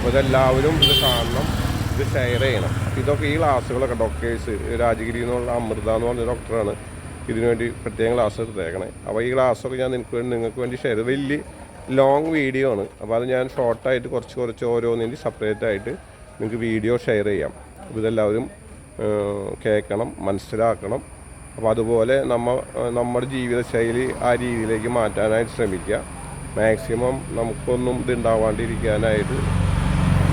അപ്പോൾ ഇതെല്ലാവരും ഇത് കാണണം, ഇത് ഷെയർ ചെയ്യണം. ഇതൊക്കെ ഈ ക്ലാസ്സുകളൊക്കെ ഡോക്ടേഴ്സ് രാജഗിരി എന്നുള്ള അമൃത എന്ന് പറഞ്ഞ ഡോക്ടറാണ് ഇതിനുവേണ്ടി പ്രത്യേകം ക്ലാസ് എടുത്തേക്കണേ. അപ്പോൾ ഈ ക്ലാസ്സൊക്കെ ഞാൻ നിങ്ങൾക്ക് വേണ്ടി ഷെയർ ചെയ്ത് വലിയ ലോങ് വീഡിയോ ആണ്. അപ്പോൾ അത് ഞാൻ ഷോർട്ടായിട്ട് കുറച്ച് ഓരോന്നിൻ്റെ സെപ്പറേറ്റ് ആയിട്ട് നിങ്ങൾക്ക് വീഡിയോ ഷെയർ ചെയ്യാം. അപ്പോൾ ഇതെല്ലാവരും കേൾക്കണം, മനസ്സിലാക്കണം. അപ്പോൾ അതുപോലെ നമ്മുടെ ജീവിതശൈലി ആ രീതിയിലേക്ക് മാറ്റാനായിട്ട് ശ്രമിക്കുക. മാക്സിമം നമുക്കൊന്നും ഇതുണ്ടാവാണ്ടിരിക്കാനായിട്ട്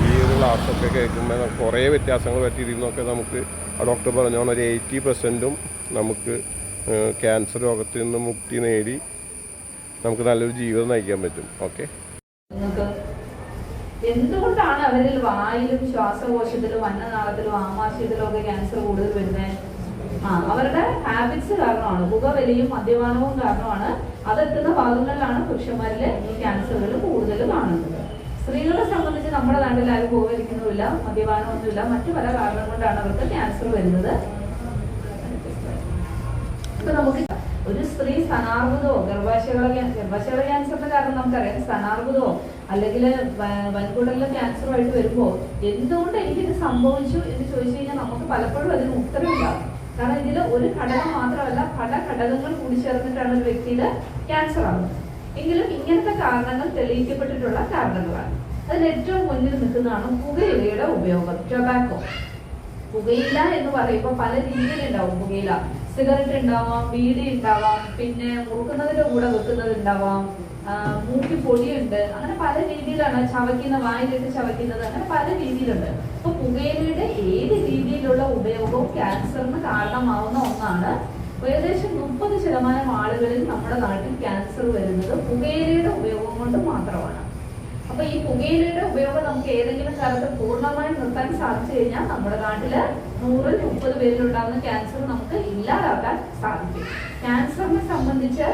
ഈ ഒരു ക്ലാസ്സൊക്കെ കേൾക്കുമ്പോൾ കുറേ വ്യത്യാസങ്ങൾ പറ്റിയിരുന്നൊക്കെ നമുക്ക് ആ ഡോക്ടർ പറഞ്ഞോണം ഒരു 80% നമുക്ക് ക്യാൻസർ രോഗത്തിൽ നിന്ന് മുക്തി നേടി നമുക്ക് നല്ലൊരു ജീവിതം നയിക്കാൻ പറ്റും. ഓക്കെ, എന്തുകൊണ്ടാണ് അവരിൽ വായിലും ശ്വാസകോശത്തിലും അന്നനാളത്തിലും ആമാശയത്തിലും ഒക്കെ ക്യാൻസർ കൂടുതൽ വരുന്നത്? അവരുടെ ഹാബിറ്റ്സ് കാരണമാണ്. പുകവലിയും മദ്യപാനവും കാരണമാണ്. അതെത്തുന്ന ഭാഗങ്ങളിലാണ് പുരുഷന്മാരിലെ ഈ ക്യാൻസറുകൾ കൂടുതൽ കാണുന്നത്. സ്ത്രീകളെ സംബന്ധിച്ച് നമ്മുടെ നാട്ടിൽ ആരും പുകവലിക്കുന്നുമില്ല, മദ്യപാനമൊന്നുമില്ല. മറ്റു പല കാരണം കൊണ്ടാണ് അവർക്ക് ക്യാൻസർ വരുന്നത്. ഇപ്പൊ നമുക്ക് ഒരു സ്ത്രീ സ്ഥാനാർബുദമോ ഗർഭാശയ ക്യാൻസറിന്റെ കാരണം നമുക്കറിയാം. സ്ഥാനാർബുദമോ അല്ലെങ്കിൽ വൻകുടലിലെ ക്യാൻസറുമായിട്ട് വരുമ്പോൾ എന്തുകൊണ്ട് എനിക്കിത് സംഭവിച്ചു എന്ന് ചോദിച്ചു കഴിഞ്ഞാൽ നമുക്ക് പലപ്പോഴും അതിന് ഉത്തരവില്ലാകും. കാരണം ഇതിൽ ഒരു ഘടകം മാത്രമല്ല, പല ഘടകങ്ങൾ കൂടി ചേർന്നിട്ടാണ് ഒരു വ്യക്തിയിൽ ക്യാൻസർ ആകുന്നത്. എങ്കിലും ഇങ്ങനത്തെ കാരണങ്ങൾ തെളിയിക്കപ്പെട്ടിട്ടുള്ള കാരണങ്ങളാണ്. അതിൽ ഏറ്റവും മുന്നിൽ നിൽക്കുന്നതാണ് പുകയിലയുടെ ഉപയോഗം. ടൊബാക്കോ, പുകയില എന്ന് പറയുമ്പോൾ പല രീതിയിലുണ്ടാവും. പുകയില സിഗരറ്റ് ഉണ്ടാവാം, ബീഡി ഉണ്ടാവാം, പിന്നെ മുറുക്കുന്നതിന്റെ കൂടെ വെക്കുന്നത് ഉണ്ടാവാം, മൂക്കി പൊടിയുണ്ട്. അങ്ങനെ പല രീതിയിലാണ് ചവയ്ക്കുന്ന, വായിലിട്ട് ചവയ്ക്കുന്നത്, അങ്ങനെ പല രീതിയിലുണ്ട്. അപ്പൊ പുകയിലയുടെ ഏത് രീതിയിലുള്ള ഉപയോഗവും ക്യാൻസറിന് കാരണമാവുന്ന ഒന്നാണ്. ഏകദേശം 30% ആളുകളിൽ നമ്മുടെ നാട്ടിൽ ക്യാൻസർ വരുന്നത് പുകയിലയുടെ ഉപയോഗം കൊണ്ട് മാത്രമാണ്. അപ്പൊ ഈ പുകയിലയുടെ ഉപയോഗം നമുക്ക് ഏതെങ്കിലും കാലത്ത് പൂർണ്ണമായും നിർത്താൻ സാധിച്ചു കഴിഞ്ഞാൽ നമ്മുടെ നാട്ടില് 100-ൽ 30 പേരിലുണ്ടാകുന്ന ക്യാൻസർ നമുക്ക് ഇല്ലാതാക്കാൻ സാധിക്കും. ക്യാൻസറിനെ സംബന്ധിച്ച്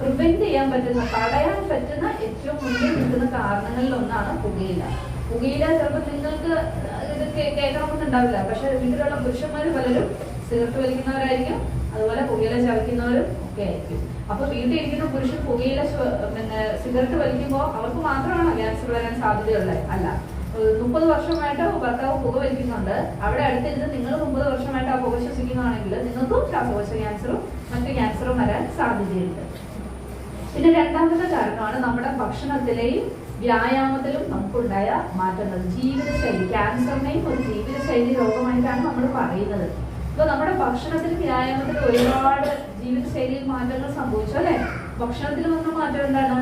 പ്രിവെന്റ് ചെയ്യാൻ പറ്റുന്ന, തടയാൻ പറ്റുന്ന ഏറ്റവും മുന്നിൽ നിൽക്കുന്ന കാരണങ്ങളിൽ ഒന്നാണ് പുകയില. പുകയില ചിലപ്പോൾ നിങ്ങൾക്ക് ഇത് കേൾക്കണമെന്നുണ്ടാവില്ല. പക്ഷെ വീട്ടിലുള്ള പുരുഷന്മാർ പലരും സിഗരറ്റ് വലിക്കുന്നവരായിരിക്കും, അതുപോലെ പുകയില ചവയ്ക്കുന്നവരും ഒക്കെ ആയിരിക്കും. അപ്പൊ വീട്ടിൽ ഇരിക്കുന്ന പുരുഷൻ പുകയില സിഗരറ്റ് വലിക്കുമ്പോൾ അവർക്ക് മാത്രമാണ് ക്യാൻസർ വരാൻ സാധ്യതയുള്ളത്? അല്ല. 30 വർഷമായിട്ട് ഭർത്താവ് പുക വലിക്കുന്നുണ്ട്, അവിടെ അടുത്തിരുന്ന് നിങ്ങൾ 30 വർഷമായിട്ട് ആ പുക ശ്വസിക്കുന്നതാണെങ്കിൽ നിങ്ങൾക്കും ശ്വാസകോശ ക്യാൻസറും മറ്റു ക്യാൻസറും വരാൻ സാധ്യതയുണ്ട്. പിന്നെ രണ്ടാമത്തെ കാരണമാണ് നമ്മുടെ ഭക്ഷണത്തിലെയും വ്യായാമത്തിലും നമുക്കുണ്ടായ മാറ്റങ്ങൾ. ജീവിതശൈലി, ക്യാൻസറിനെയും ഒരു ജീവിതശൈലി രോഗമായിട്ടാണ് നമ്മൾ പറയുന്നത്. ഇപ്പൊ നമ്മുടെ ഭക്ഷണത്തിലും വ്യായാമത്തിലും ഒരുപാട് ജീവിതശൈലിയിൽ മാറ്റങ്ങൾ സംഭവിച്ചു അല്ലെ? ഭക്ഷണത്തിൽ വന്ന മാറ്റം എന്താണ്?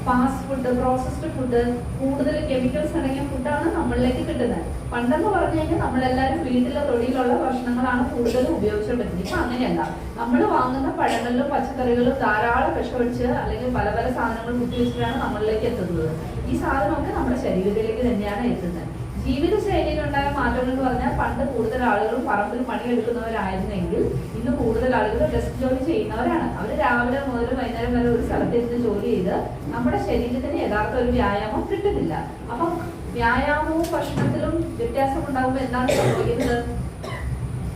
ഫാസ്റ്റ് ഫുഡ്, പ്രോസസ്ഡ് ഫുഡ്, കൂടുതൽ കെമിക്കൽസ് അടങ്ങിയ ഫുഡാണ് നമ്മളിലേക്ക് കിട്ടുന്നത്. പണ്ടെന്ന് പറഞ്ഞു കഴിഞ്ഞാൽ നമ്മളെല്ലാവരും വീട്ടിലെ തൊടിയിലുള്ള ഭക്ഷണങ്ങളാണ് കൂടുതലും ഉപയോഗിച്ചുകൊണ്ടിരുന്നത്. ഇപ്പൊ അങ്ങനെയല്ല. നമ്മൾ വാങ്ങുന്ന പഴങ്ങളിലും പച്ചക്കറികളും ധാരാളം വിഷമൊഴിച്ച് അല്ലെങ്കിൽ പല പല സാധനങ്ങൾ കുത്തിവെച്ചിട്ടാണ് നമ്മളിലേക്ക് എത്തുന്നത്. ഈ സാധനമൊക്കെ നമ്മുടെ ശരീരത്തിലേക്ക് തന്നെയാണ് എത്തുന്നത്. ജീവിതശൈലിയിലുണ്ടായ മാറ്റങ്ങൾ എന്ന് പറഞ്ഞാൽ പണ്ട് കൂടുതൽ ആളുകളും പറമ്പിൽ പണിയെടുക്കുന്നവരായിരുന്നെങ്കിൽ ഇന്ന് കൂടുതൽ ആളുകൾ ഡെസ്ക് ജോലി ചെയ്യുന്നവരാണ്. അവർ രാവിലെ മുതൽ വൈകുന്നേരം വരെ ഒരു സ്ഥലത്തിരുന്ന് ജോലി ചെയ്ത് നമ്മുടെ ശരീരത്തിന് യഥാർത്ഥ ഒരു വ്യായാമം കിട്ടുന്നില്ല. അപ്പം വ്യായാമവും ഭക്ഷണത്തിലും വ്യത്യാസം ഉണ്ടാകുമ്പോൾ എന്താണ് സംഭവിക്കുന്നത്?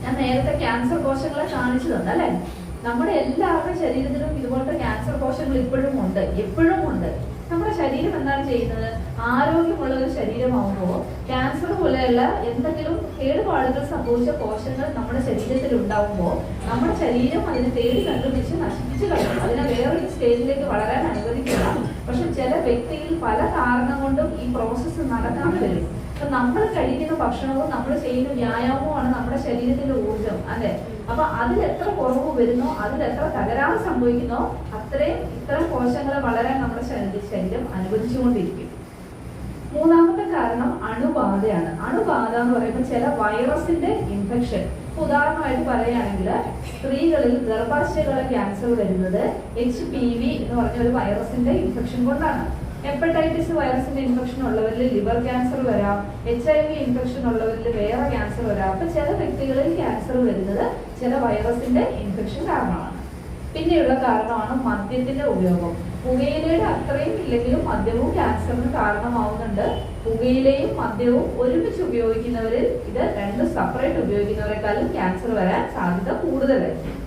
ഞാൻ നേരത്തെ ക്യാൻസർ കോശങ്ങളെ കാണിച്ചു തന്നെ അല്ലെ? നമ്മുടെ എല്ലാവരുടെ ശരീരത്തിലും ഇതുപോലത്തെ ക്യാൻസർ കോശങ്ങൾ ഇപ്പോഴും ഉണ്ട്, എപ്പോഴും ഉണ്ട്. നമ്മുടെ ശരീരം എന്താണ് ചെയ്യുന്നത്? ആരോഗ്യമുള്ള ഒരു ശരീരമാകുമ്പോൾ ക്യാൻസർ പോലെയുള്ള എന്തെങ്കിലും കേടുപാടുകൾ സംഭവിച്ച കോശങ്ങൾ നമ്മുടെ ശരീരത്തിൽ ഉണ്ടാവുമ്പോൾ നമ്മുടെ ശരീരം അതിനെ തേടി കണ്ടുപിടിച്ച് നശിപ്പിച്ചു കളയും. അതിനെ വേറൊരു സ്റ്റേജിലേക്ക് വളരാൻ അനുവദിക്കില്ല. പക്ഷെ ചില വ്യക്തിയിൽ പല കാരണം കൊണ്ടും ഈ പ്രോസസ്സ് നടക്കാതെ വരും. അപ്പൊ നമ്മൾ കഴിക്കുന്ന ഭക്ഷണവും നമ്മൾ ചെയ്യുന്ന വ്യായാമവുമാണ് നമ്മുടെ ശരീരത്തിന്റെ ഊർജം അല്ലെ? അപ്പൊ അതിൽ എത്ര കുറവ് വരുന്നോ, അതിൽ എത്ര തകരാറ് സംഭവിക്കുന്നോ ഇത്തരം കോശങ്ങളെ വളരാൻ നമ്മുടെ ശരീരം അനുവദിച്ചുകൊണ്ടിരിക്കും. മൂന്നാമത്തെ കാരണം അണുബാധയാണ്. അണുബാധ എന്ന് പറയുമ്പോൾ ചില വൈറസിന്റെ ഇൻഫെക്ഷൻ. ഉദാഹരണമായിട്ട് പറയുകയാണെങ്കിൽ സ്ത്രീകളിൽ ഗർഭാശയങ്ങളെ ക്യാൻസർ വരുന്നത് HPV എന്ന് പറഞ്ഞ ഒരു വൈറസിന്റെ ഇൻഫെക്ഷൻ കൊണ്ടാണ്. ഹെപ്പറ്റൈറ്റിസ് വൈറസിന്റെ ഇൻഫെക്ഷൻ ഉള്ളവരിൽ ലിവർ ക്യാൻസർ വരാം, HIV ഇൻഫെക്ഷൻ ഉള്ളവരിൽ വേറെ ക്യാൻസർ വരാം. അപ്പൊ ചില വ്യക്തികളിൽ ക്യാൻസർ വരുന്നത് ചില വൈറസിന്റെ ഇൻഫെക്ഷൻ കാരണമാണ്. പിന്നെയുള്ള കാരണമാണ് മദ്യത്തിന്റെ ഉപയോഗം. പുകയിലയുടെ അത്രയും ഇല്ലെങ്കിലും മദ്യവും ക്യാൻസറിന് കാരണമാവുന്നുണ്ട്. പുകയിലയും മദ്യവും ഒരുമിച്ച് ഉപയോഗിക്കുന്നവരിൽ, ഇത് രണ്ടും സെപ്പറേറ്റ് ഉപയോഗിക്കുന്നവരെക്കാളും ക്യാൻസർ വരാൻ സാധ്യത കൂടുതലായിരിക്കും.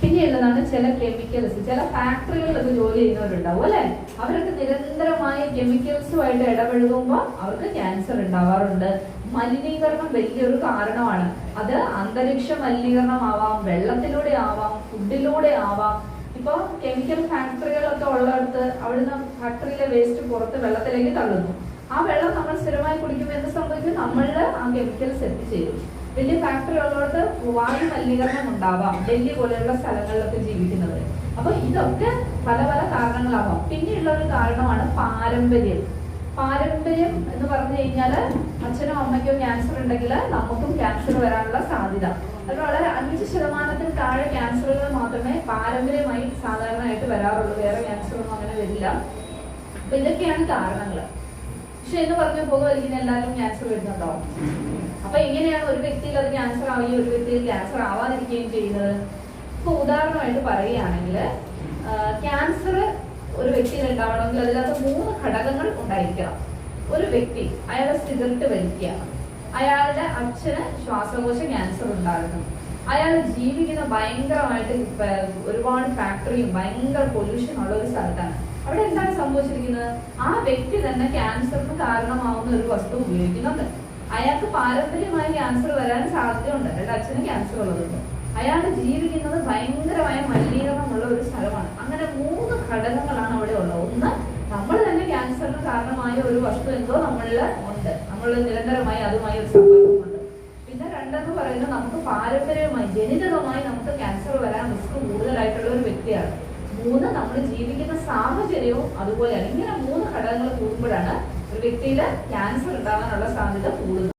പിന്നെയുള്ളതാണ് ചില കെമിക്കൽസ്. ചില ഫാക്ടറികളിലൊക്കെ ജോലി ചെയ്യുന്നവരുണ്ടാവും അല്ലെ, അവരൊക്കെ നിരന്തരമായി കെമിക്കൽസുമായിട്ട് ഇടപഴകുമ്പോൾ അവർക്ക് ക്യാൻസർ ഉണ്ടാവാറുണ്ട്. മലിനീകരണം വലിയൊരു കാരണമാണ്. അത് അന്തരീക്ഷ മലിനീകരണം ആവാം, വെള്ളത്തിലൂടെ ആവാം, ഫുഡിലൂടെ ആവാം. ഇപ്പൊ കെമിക്കൽ ഫാക്ടറികളൊക്കെ ഉള്ളിടത്ത് അവിടുന്ന് ഫാക്ടറിയിലെ വേസ്റ്റ് പുറത്ത് വെള്ളത്തിലേക്ക് തള്ളുന്നു. ആ വെള്ളം നമ്മൾ സ്ഥിരമായി കുടിക്കുമ്പോൾ എന്ത് സംഭവിക്കും? നമ്മളുടെ ആ കെമിക്കൽസ് എത്തിച്ചേരും. വലിയ ഫാക്ടറി ഉള്ളിടത്ത് വായു മലിനീകരണം ഉണ്ടാവാം, ഡൽഹി പോലെയുള്ള സ്ഥലങ്ങളിലൊക്കെ ജീവിക്കുന്നത്. അപ്പൊ ഇതൊക്കെ പല പല കാരണങ്ങളാവാം. പിന്നെയുള്ള ഒരു കാരണമാണ് പാരമ്പര്യം. പാരമ്പര്യം എന്ന് പറഞ്ഞു കഴിഞ്ഞാൽ അച്ഛനോ അമ്മയ്ക്കോ ക്യാൻസർ ഉണ്ടെങ്കിൽ നമുക്കും ക്യാൻസർ വരാനുള്ള സാധ്യത അത് വളരെ 5% താഴെ ക്യാൻസറുകൾ മാത്രമേ പാരമ്പര്യമായി സാധാരണയായിട്ട് വരാറുള്ളൂ. വേറെ ക്യാൻസറൊന്നും അങ്ങനെ വരില്ല. അപ്പൊ ഇതൊക്കെയാണ് കാരണങ്ങൾ. പക്ഷെ എന്ന് പറഞ്ഞു പോകുമായിരിക്കും എല്ലാവരും ക്യാൻസർ വരുന്നുണ്ടാവും. അപ്പൊ എങ്ങനെയാണ് ഒരു വ്യക്തിയിൽ അത് ക്യാൻസർ ആവുകയും ഒരു വ്യക്തിയിൽ ക്യാൻസർ ആവാതിരിക്കുകയും ചെയ്യുന്നത്? ഇപ്പൊ ഉദാഹരണമായിട്ട് പറയുകയാണെങ്കിൽ ക്യാൻസർ ഒരു വ്യക്തിയിൽ ഉണ്ടാവണമെങ്കിൽ അതിനകത്ത് 3 ഘടകങ്ങൾ ഉണ്ടായിരിക്കണം. ഒരു വ്യക്തി അയാളെ സിഗരറ്റ് വലിക്കുകയാണ്, അയാളുടെ അച്ഛന് ശ്വാസകോശ ക്യാൻസർ ഉണ്ടായിരുന്നു, അയാൾ ജീവിക്കുന്ന ഭയങ്കരമായിട്ട് ഒരുപാട് ഫാക്ടറിയും ഭയങ്കര പൊല്യൂഷൻ ഉള്ള ഒരു സ്ഥലത്താണ്. അവിടെ എന്താണ് സംഭവിച്ചിരിക്കുന്നത്? ആ വ്യക്തി തന്നെ ക്യാൻസറിന് കാരണമാവുന്ന ഒരു വസ്തു ഉപയോഗിക്കുന്നുണ്ട്. അയാൾക്ക് പാരമ്പര്യമായി ക്യാൻസർ വരാൻ സാധ്യതയുണ്ട്. അയാളുടെ അച്ഛന് ക്യാൻസർ ഉള്ളതുണ്ട്. അയാൾ ജീവിക്കുന്നത് ഭയങ്കരമായ മലിനീകരണമുള്ള ഒരു സ്ഥലമാണ്. അങ്ങനെ 3 ഘടകങ്ങളാണ് അവിടെ ഉള്ളത്. ഒന്ന്, നമ്മൾ തന്നെ ക്യാൻസറിന് കാരണമായ ഒരു വസ്തു എന്തോ നമ്മളിൽ ഉണ്ട്, നമ്മൾ നിരന്തരമായി അതുമായി ഒരു സമ്പർക്കമുണ്ട്. പിന്നെ 2 എന്ന് പറയുന്നത് നമുക്ക് പാരമ്പര്യമായി ജനിതകമായി നമുക്ക് ക്യാൻസർ വരാൻ റിസ്ക് കൂടുതലായിട്ടുള്ള ഒരു വ്യക്തിയാണ്. 3, നമ്മൾ ജീവിക്കുന്ന സാഹചര്യവും അതുപോലെയാണ്. ഇങ്ങനെ 3 ഘടകങ്ങൾ കൂടുമ്പോഴാണ് ഒരു വ്യക്തിയിൽ ക്യാൻസർ ഉണ്ടാകാനുള്ള സാധ്യത കൂടുന്നത്.